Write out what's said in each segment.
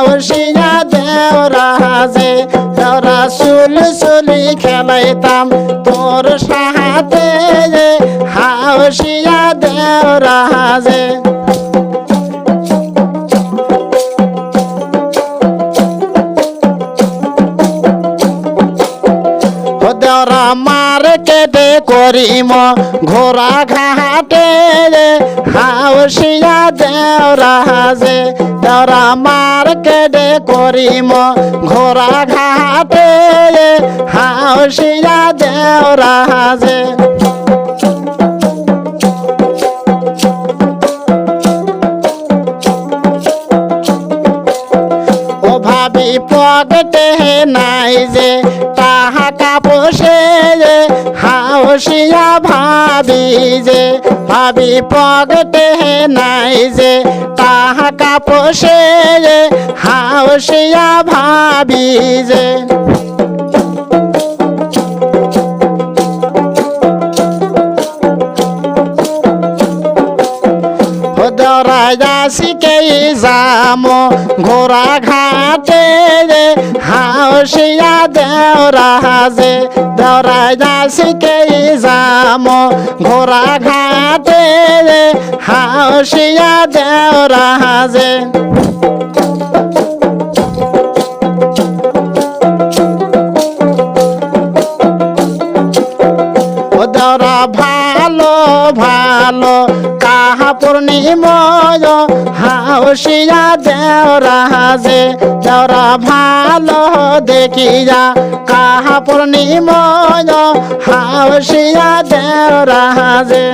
হাউসিয়া দেওরাজে দেওরা সুলসুলি খেলাইতাম তোর সাহাতে হাউসিয়া দেওরাজে দেওরা মার্কেটে করিম ঘোড়া ঘাটে হাউসিয়া দেওরাজে দেওরা মার্কেটে করিম ঘোড়া ঘাটে হাউসিয়া দেওরাজে ও ভাবি পকেটে নাই যে টাকা পোষে হাউসিয়া ভাবি যে ভাবি পকেটে নাই যে টাকা পোষে হাউসিয়া ভাবি যে শিখে যাম ঘোড়া ঘাটে হাউসিয়া দেওরাজে দেওরা শিখে যাম ঘোড়া ঘাটে হাউসিয়া দেওরাজে দেওরা ভালো ভালো কাপড় নিময় হাউসিয়া দেওরাজে দেওরা ভালো দেখিয়া কাপড় নিময় হাউসিয়া দেওরাজে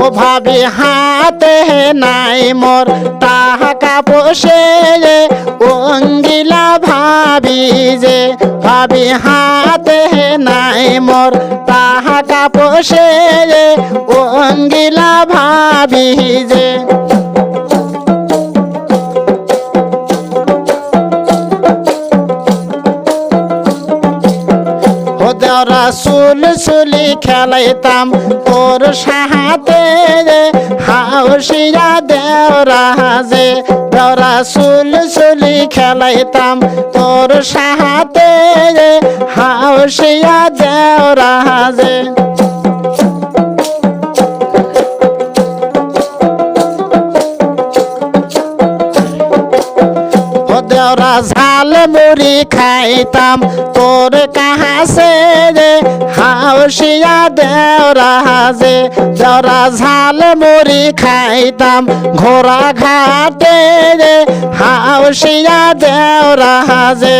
ও ভাবি হাতে নাই মোর টাকা পোষে অঙ্গিলা ভাবি যে ভাবি হাতে নাই মোর টাকা পোষে অঙ্গিলা ভাবি যে দেওরা সুলসুলি খেলাইতাম তোর সাহাতে হাউসিয়া দেওরাজে দেওরা সুলসুলি খেলাইতাম তোর সাহাতে হাউসিয়া দেওরাজে দেওরা ঝাল মুড়ি খাইতাম তোর কাহাসে হাউসিয়া দেওরাজে দেওরা ঝাল মুড়ি খাইতাম ঘোড়া ঘাটে হাউসিয়া দেওরাজে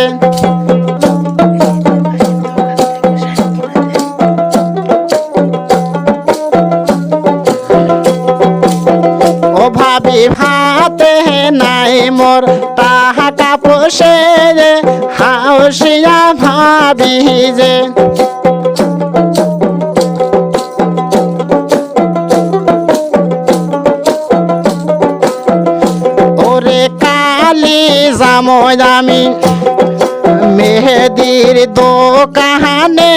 ও ভাবি ভাতে নাই মোর টাকা পোষে হাউসিয়া ভাবি যে ওরে কালি জাময় আমি মেহেদির দোকানে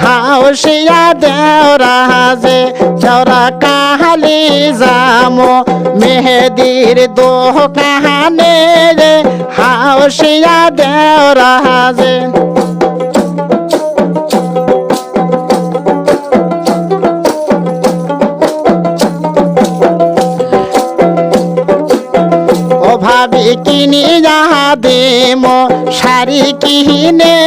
হাউসিয়া দেওরাজে দেওরা কালি জাম মেহেদির দোকানে হাউসিয়া দেওরাজে ভাবি কিনি যাহা দেম শাড়ি কিনে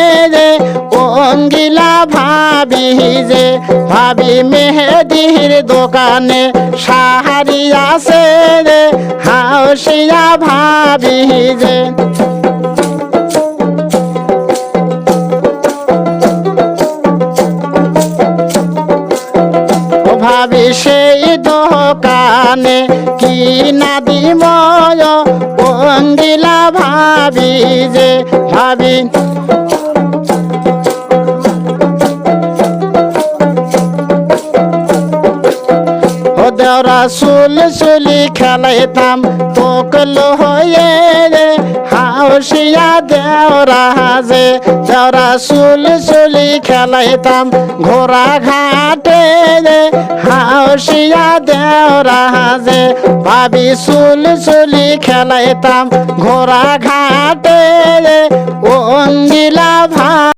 অঙ্গিলা ভাবি যে ভাবি মেহেদির দোকানে শাড়ি আছে হাউসিয়া ভাবি যে ভাবি সেই দোকানে কি না দিময় অঙ্গিলা ভাবি যে ভাবি দেওরা সুলসুলি খেলাইতাম তোকল হয়ে হাও হাউসিয়া দেওরাজে দেওরা সুলসুলি খেলাইতাম ঘোড়া ঘাটে রে হাউসিয়া দেওরাজে ভাবি সুলসুলি খেলাইতাম ঘোড়া ঘাটে